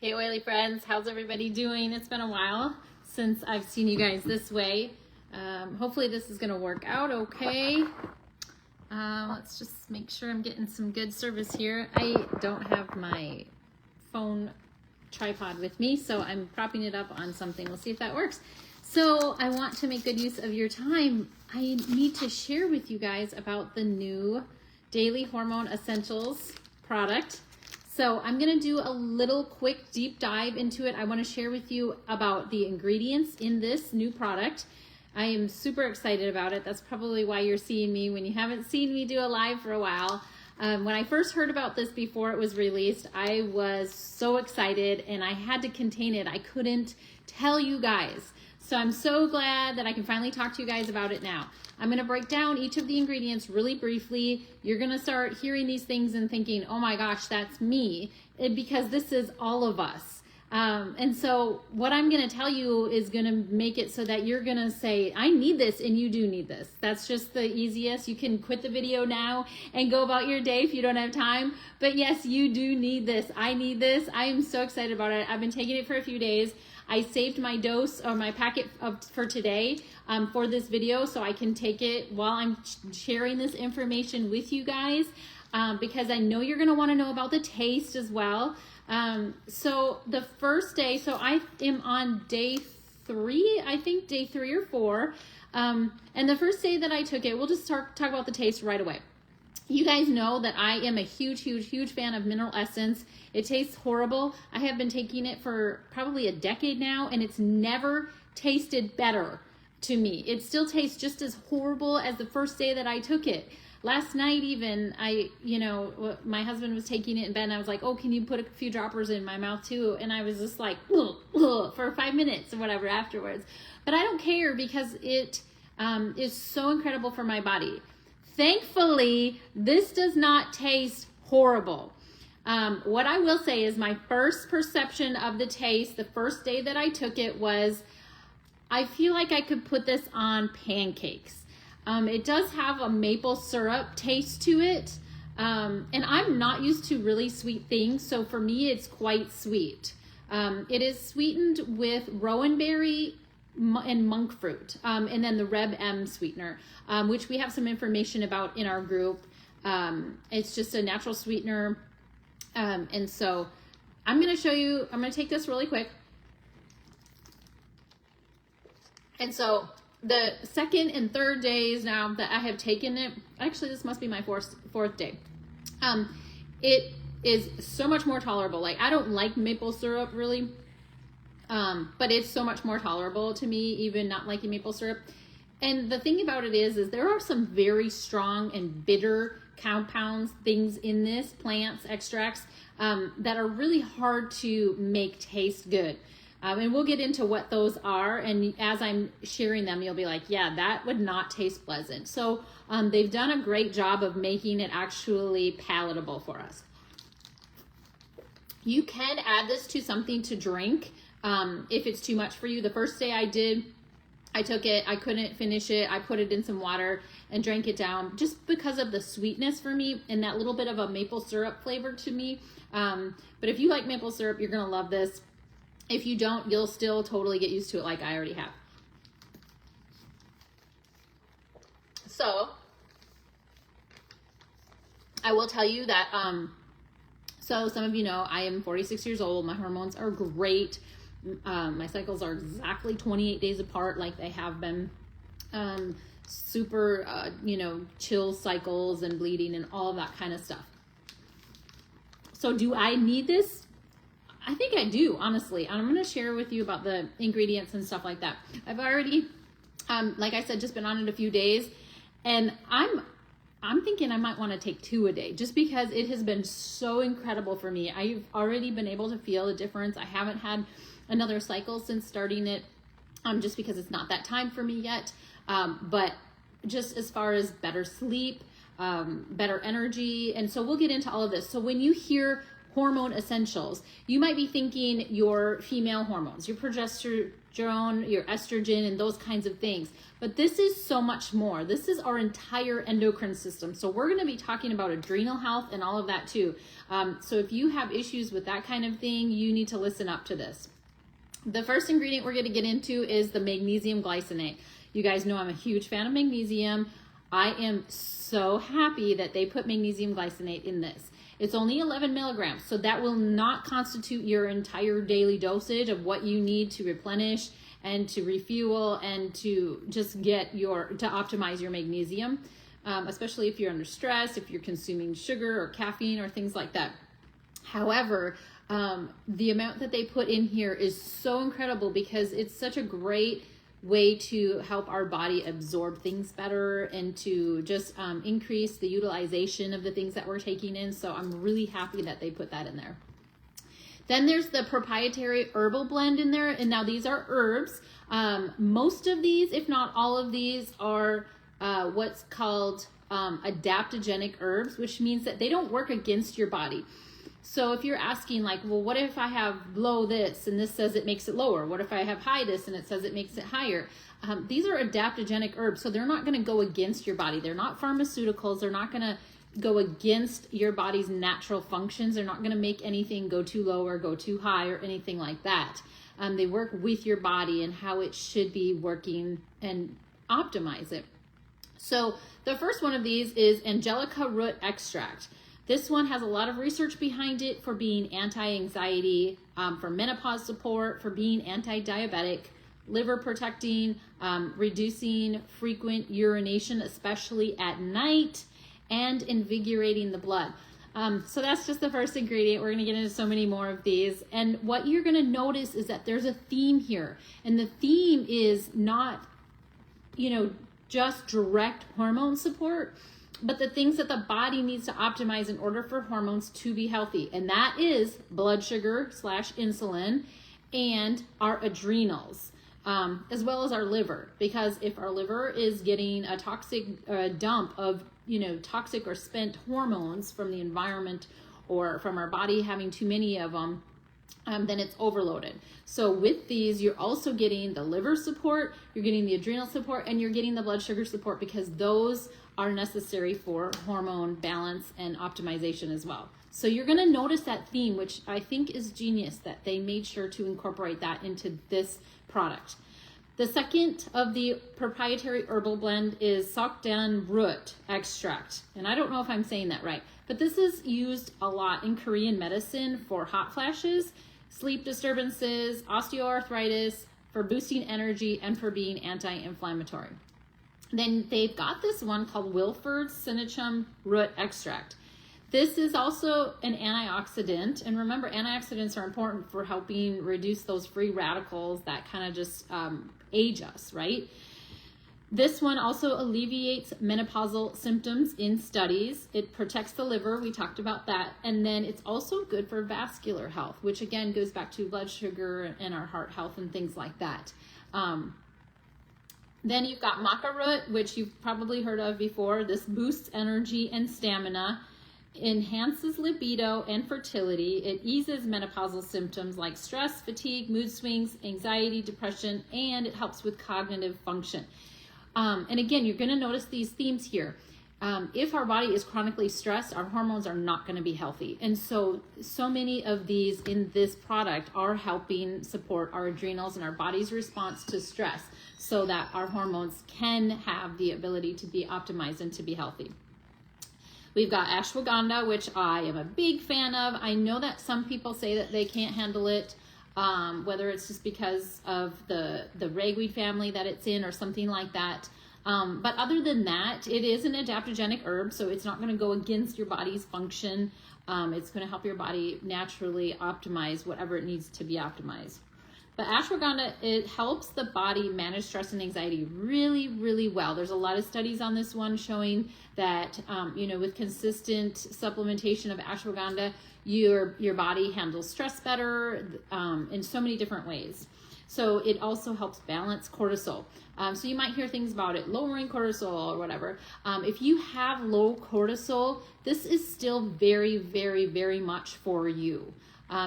Hey oily friends, how's everybody doing? It's been a while since I've seen you guys this way. Hopefully this is gonna work out okay. Let's just make sure I'm getting some good service here. I don't have my phone tripod with me, so I'm propping it up on something. We'll see if that works. So I want to make good use of your time. I need to share with you guys about the new Daily Hormone Essentials product. So I'm gonna do a little quick deep dive into it. I wanna share with you about the ingredients in this new product. I am super excited about it. That's probably why you're seeing me when you haven't seen me do a live for a while. When I first heard about this before it was released, I was so excited and I had to contain it. I couldn't tell you guys. So I'm so glad that I can finally talk to you guys about it now. I'm gonna break down each of the ingredients really briefly. You're gonna start hearing these things and thinking, oh my gosh, that's me, because this is all of us. And so what I'm gonna tell you is gonna make it so that you're gonna say, I need this, and you do need this. That's just the easiest. You can quit the video now and go about your day if you don't have time. But yes, you do need this. I need this. I am so excited about it. I've been taking it for a few days. I saved my dose or my packet for today for this video, so I can take it while I'm sharing this information with you guys, because I know you're gonna wanna know about the taste as well. So the first day, so I am on day 3, I think day 3 or 4. And the first day that I took it, we'll just talk about the taste right away. You guys know that I am a huge fan of Mineral Essence. It tastes horrible. I have been taking it for probably a decade now, and it's never tasted better to me. It still tastes just as horrible as the first day that I took it. Last night even, my husband was taking it in bed and I was like, oh, can you put a few droppers in my mouth too? And I was just like, ugh, ugh, for 5 minutes or whatever afterwards. But I don't care because it is so incredible for my body. Thankfully, this does not taste horrible. What I will say is my first perception of the taste, the first day that I took it, was I feel like I could put this on pancakes. It does have a maple syrup taste to it. And I'm not used to really sweet things, so for me it's quite sweet. It is sweetened with rowan berry and monk fruit, and then the Reb M sweetener, which we have some information about in our group. It's just a natural sweetener. And so I'm going to show you, I'm going to take this really quick. And so the second and third days now that I have taken it, actually this must be my fourth day. It is so much more tolerable. Like, I don't like maple syrup really. But it's so much more tolerable to me, even not liking maple syrup. And the thing about it is there are some very strong and bitter compounds, things in this, plants, extracts, that are really hard to make taste good. And we'll get into what those are. And as I'm sharing them, you'll be like, yeah, that would not taste pleasant. So they've done a great job of making it actually palatable for us. You can add this to something to drink. If it's too much for you. The first day I took it, I couldn't finish it. I put it in some water and drank it down just because of the sweetness for me and that little bit of a maple syrup flavor to me. But if you like maple syrup, you're going to love this. If you don't, you'll still totally get used to it like I already have. So I will tell you that, so some of you know I am 46 years old. My hormones are great. My cycles are exactly 28 days apart, like they have been. Super, chill cycles and bleeding and all of that kind of stuff. So do I need this? I think I do, honestly. I'm going to share with you about the ingredients and stuff like that. I've already, like I said, just been on it a few days, and I'm thinking I might want to take 2 a day just because it has been so incredible for me. I've already been able to feel a difference. I haven't had another cycle since starting it, just because it's not that time for me yet. But just as far as better sleep, better energy. And so we'll get into all of this. So when you hear Hormone Essentials. You might be thinking your female hormones, your progesterone, your estrogen, and those kinds of things. But this is so much more. This is our entire endocrine system. So we're going to be talking about adrenal health and all of that too. So if you have issues with that kind of thing, you need to listen up to this. The first ingredient we're going to get into is the magnesium glycinate. You guys know I'm a huge fan of magnesium. I am so happy that they put magnesium glycinate in this. It's only 11 milligrams, so that will not constitute your entire daily dosage of what you need to replenish and to refuel and to just to optimize your magnesium, especially if you're under stress, if you're consuming sugar or caffeine or things like that. However, the amount that they put in here is so incredible because it's such a great way to help our body absorb things better and to just increase the utilization of the things that we're taking in. So I'm really happy that they put that in there. Then there's the proprietary herbal blend in there. And now these are herbs. Most of these, if not all of these, are what's called adaptogenic herbs, which means that they don't work against your body. So if you're asking like, well, what if I have low this and this says it makes it lower? What if I have high this and it says it makes it higher? These are adaptogenic herbs, so they're not going to go against your body. They're not pharmaceuticals. They're not going to go against your body's natural functions. They're not going to make anything go too low or go too high or anything like that. They work with your body and how it should be working and optimize it. So the first one of these is Angelica root extract. This one has a lot of research behind it for being anti-anxiety, for menopause support, for being anti-diabetic, liver protecting, reducing frequent urination, especially at night, and invigorating the blood. So that's just the first ingredient. We're going to get into so many more of these. And what you're going to notice is that there's a theme here. And the theme is not, just direct hormone support, but the things that the body needs to optimize in order for hormones to be healthy. And that is blood sugar / insulin and our adrenals, as well as our liver. Because if our liver is getting a toxic dump of, toxic or spent hormones from the environment or from our body having too many of them, then it's overloaded. So with these, you're also getting the liver support, you're getting the adrenal support, and you're getting the blood sugar support because those are necessary for hormone balance and optimization as well. So you're going to notice that theme, which I think is genius that they made sure to incorporate that into this product. The second of the proprietary herbal blend is Sokdan root extract. And I don't know if I'm saying that right, but this is used a lot in Korean medicine for hot flashes, sleep disturbances, osteoarthritis, for boosting energy, and for being anti-inflammatory. Then they've got this one called Wilford Sinicum root extract. This is also an antioxidant. And remember, antioxidants are important for helping reduce those free radicals that kind of just age us, right? This one also alleviates menopausal symptoms in studies. It protects the liver. We talked about that. And then it's also good for vascular health, which again goes back to blood sugar and our heart health and things like that. Then you've got maca root, which you've probably heard of before. This boosts energy and stamina, enhances libido and fertility. It eases menopausal symptoms like stress, fatigue, mood swings, anxiety, depression, and it helps with cognitive function. And again, you're going to notice these themes here. If our body is chronically stressed, our hormones are not going to be healthy. And so many of these in this product are helping support our adrenals and our body's response to stress so that our hormones can have the ability to be optimized and to be healthy. We've got ashwagandha, which I am a big fan of. I know that some people say that they can't handle it, whether it's just because of the ragweed family that it's in or something like that. But other than that, it is an adaptogenic herb, so it's not going to go against your body's function. It's going to help your body naturally optimize whatever it needs to be optimized. But ashwagandha, it helps the body manage stress and anxiety really, really well. There's a lot of studies on this one showing that, with consistent supplementation of ashwagandha, your body handles stress better in so many different ways. So it also helps balance cortisol. So you might hear things about it lowering cortisol or whatever. If you have low cortisol, this is still very, very, very much for you.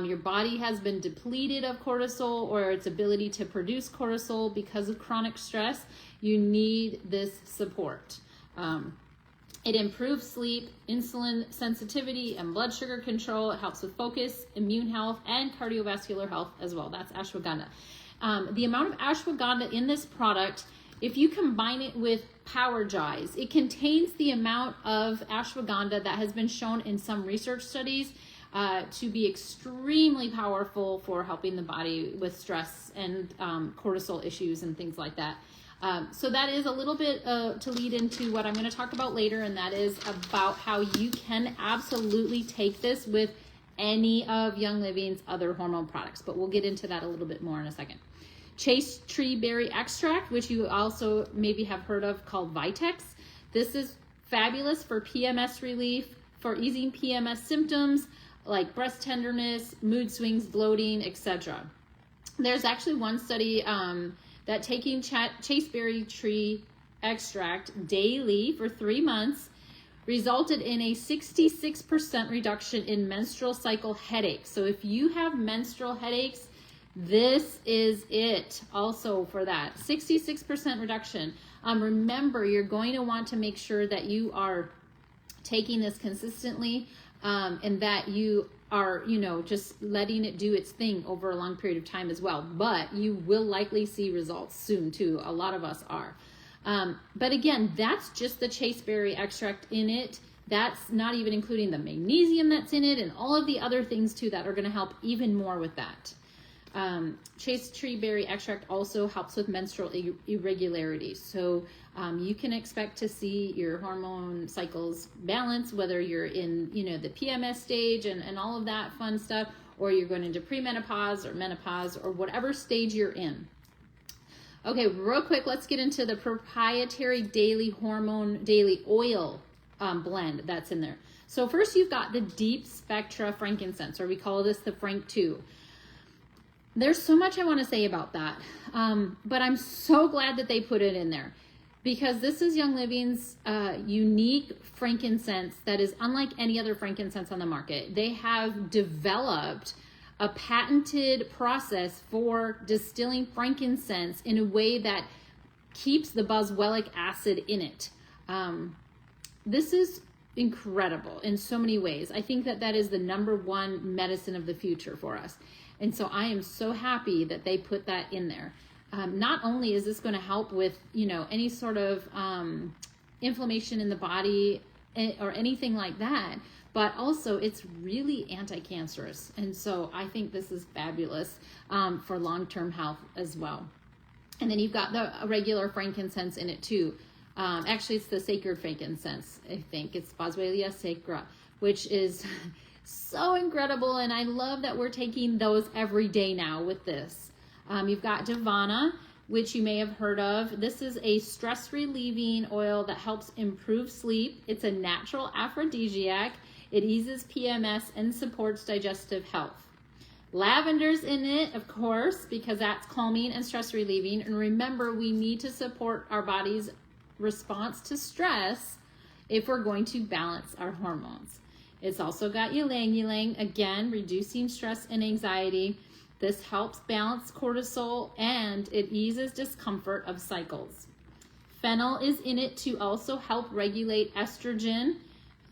Your body has been depleted of cortisol or its ability to produce cortisol because of chronic stress. You need this support. It improves sleep, insulin sensitivity, and blood sugar control. It helps with focus, immune health, and cardiovascular health as well. That's ashwagandha. The amount of ashwagandha in this product, if you combine it with Power Jize, it contains the amount of ashwagandha that has been shown in some research studies to be extremely powerful for helping the body with stress and cortisol issues and things like that. So that is a little bit to lead into what I'm going to talk about later, and that is about how you can absolutely take this with any of Young Living's other hormone products, but we'll get into that a little bit more in a second. Chase tree berry extract, which you also maybe have heard of, called Vitex. This is fabulous for PMS relief, for easing PMS symptoms like breast tenderness, mood swings, bloating, etc. There's actually one study that taking chaseberry tree extract daily for 3 months resulted in a 66% reduction in menstrual cycle headaches. So if you have menstrual headaches, this is it also for that. 66% reduction. Remember, you're going to want to make sure that you are taking this consistently and that you are, just letting it do its thing over a long period of time as well. But you will likely see results soon too. A lot of us are. But again, that's just the chaseberry extract in it. That's not even including the magnesium that's in it and all of the other things too that are going to help even more with that. Chase tree berry extract also helps with menstrual irregularities. So you can expect to see your hormone cycles balance, whether you're in, the PMS stage and all of that fun stuff, or you're going into premenopause or menopause or whatever stage you're in. Okay, real quick, let's get into the proprietary daily oil blend that's in there. So first you've got the deep spectra frankincense, or we call this the Frank 2. There's so much I want to say about that, but I'm so glad that they put it in there, because this is Young Living's unique frankincense that is unlike any other frankincense on the market. They have developed a patented process for distilling frankincense in a way that keeps the boswellic acid in it. This is incredible in so many ways. I think that is the #1 medicine of the future for us. And so I am so happy that they put that in there. Not only is this going to help with, any sort of inflammation in the body or anything like that, but also it's really anti-cancerous. And so I think this is fabulous for long-term health as well. And then you've got the regular frankincense in it too. Actually, it's the sacred frankincense, I think. It's Boswellia sacra, which is so incredible, and I love that we're taking those every day now with this. You've got Divana, which you may have heard of. This is a stress-relieving oil that helps improve sleep. It's a natural aphrodisiac. It eases PMS and supports digestive health. Lavender's in it, of course, because that's calming and stress-relieving. And remember, we need to support our body's response to stress if we're going to balance our hormones. It's also got ylang-ylang, again, reducing stress and anxiety. This helps balance cortisol and it eases discomfort of cycles. Fennel is in it to also help regulate estrogen,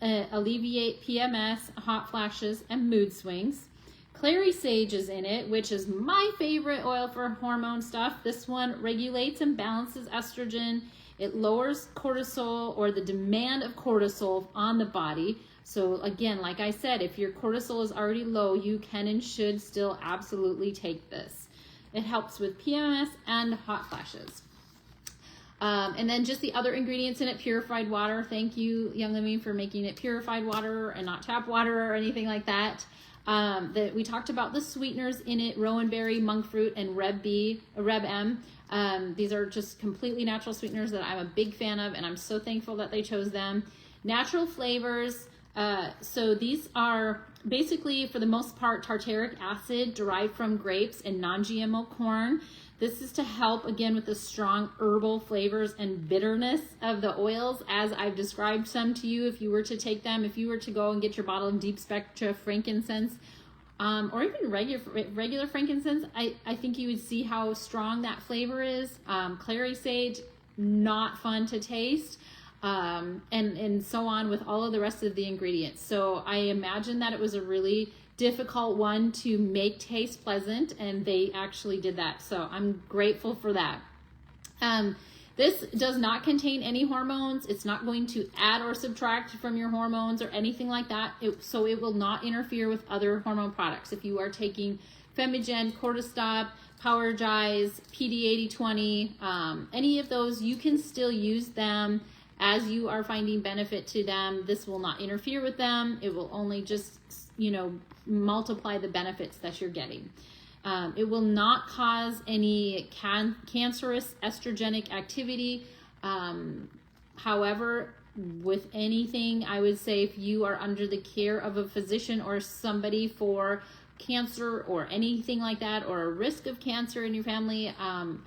alleviate PMS, hot flashes, and mood swings. Clary sage is in it, which is my favorite oil for hormone stuff. This one regulates and balances estrogen. It lowers cortisol, or the demand of cortisol on the body. So again, like I said, if your cortisol is already low, you can and should still absolutely take this. It helps with PMS and hot flashes. And then just the other ingredients in it, purified water. Thank you, Young Living, for making it purified water and not tap water or anything like that. We talked about the sweeteners in it, rowan berry, monk fruit, and Reb M. These are just completely natural sweeteners that I'm a big fan of, and I'm so thankful that they chose them. Natural flavors. So these are basically, for the most part, tartaric acid derived from grapes and non-GMO corn. This is to help, again, with the strong herbal flavors and bitterness of the oils, as I've described some to you. If you were to take them, if you were to go and get your bottle of deep spectra frankincense, or even regular frankincense, I think you would see how strong that flavor is. Clary sage, not fun to taste, and so on with all of the rest of the ingredients. So I imagine that it was a really difficult one to make taste pleasant, and they actually did that. So I'm grateful for that. This does not contain any hormones. It's not going to add or subtract from your hormones or anything like that. So it will not interfere with other hormone products. If you are taking Femigen, Cortistop, Powergize, PD8020, any of those, you can still use them as you are finding benefit to them. This will not interfere with them. It will only just, multiply the benefits that you're getting. It will not cause any cancerous estrogenic activity. However, with anything, I would say if you are under the care of a physician or somebody for cancer or anything like that, or a risk of cancer in your family,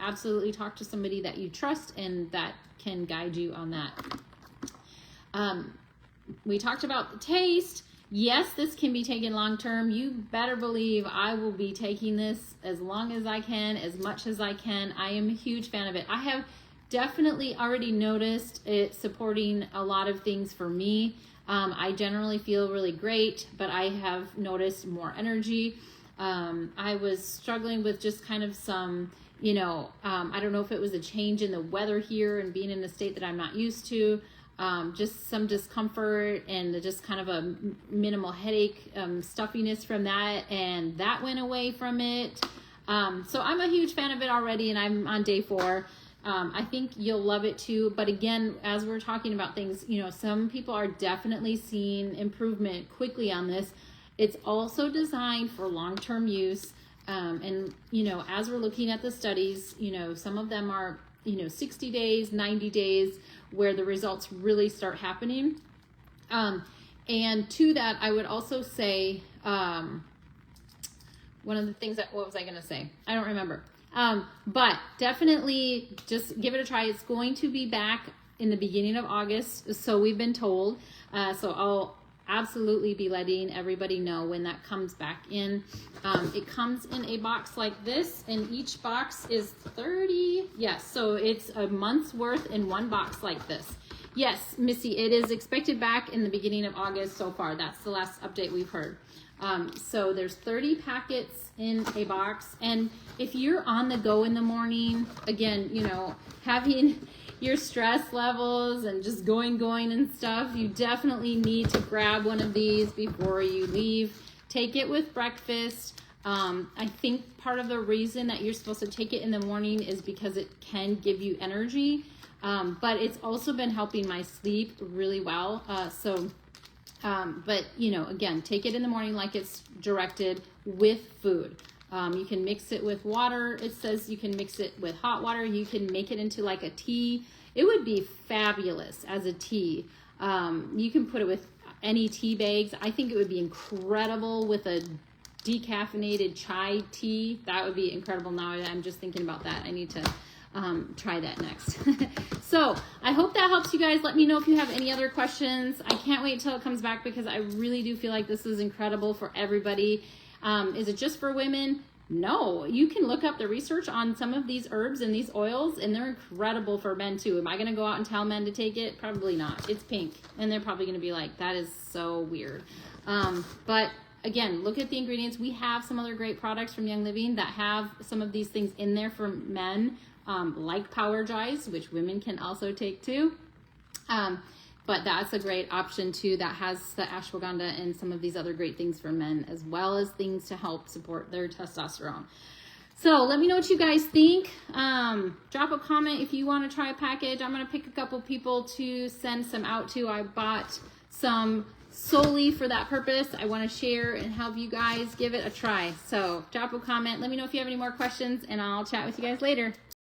absolutely talk to somebody that you trust and that can guide you on that. We talked about the taste. Yes, this can be taken long term. You better believe I will be taking this as long as I can, as much as I can. I am a huge fan of it. I have definitely already noticed it supporting a lot of things for me. I generally feel really great, but I have noticed more energy. I was struggling with just kind of some, I don't know if it was a change in the weather here and being in a state that I'm not used to. Just some discomfort and just kind of a minimal headache, stuffiness from that, and that went away from it. So I'm a huge fan of it already, and I'm on day 4. I think you'll love it too. But again, as we're talking about things, some people are definitely seeing improvement quickly on this. It's also designed for long-term use. And as we're looking at the studies, some of them are, 60 days, 90 days, where the results really start happening. And to that, I would also say, one of the things what was I going to say? I don't remember. But definitely just give it a try. It's going to be back in the beginning of August, so we've been told. So I'll absolutely be letting everybody know when that comes back in. It comes in a box like this, and each box is 30. Yes, so it's a month's worth in one box like this. Yes, Missy, it is expected back in the beginning of August so far. That's the last update we've heard. So there's 30 packets in a box, and if you're on the go in the morning, again, having your stress levels and just going and stuff, you definitely need to grab one of these before you leave. Take it with breakfast. I think part of the reason that you're supposed to take it in the morning is because it can give you energy, but it's also been helping my sleep really well. But again, take it in the morning like it's directed with food. You can mix it with water. It says you can mix it with hot water. You can make it into like a tea. It would be fabulous as a tea. You can put it with any tea bags. I think it would be incredible with a decaffeinated chai tea. That would be incredible. Now I'm just thinking about that. I need to try that next. So I hope that helps you guys. Let me know if you have any other questions. I can't wait till it comes back because I really do feel like this is incredible for everybody. Is it just for women? No, you can look up the research on some of these herbs and these oils, and they're incredible for men too. Am I going to go out and tell men to take it? Probably not. It's pink, and they're probably going to be like, that is so weird. But again, look at the ingredients. We have some other great products from Young Living that have some of these things in there for men, like Powergize, which women can also take too. But that's a great option too, that has the ashwagandha and some of these other great things for men, as well as things to help support their testosterone. So let me know what you guys think. Drop a comment if you want to try a package. I'm going to pick a couple people to send some out to. I bought some solely for that purpose. I want to share and help you guys give it a try. So drop a comment. Let me know if you have any more questions, and I'll chat with you guys later.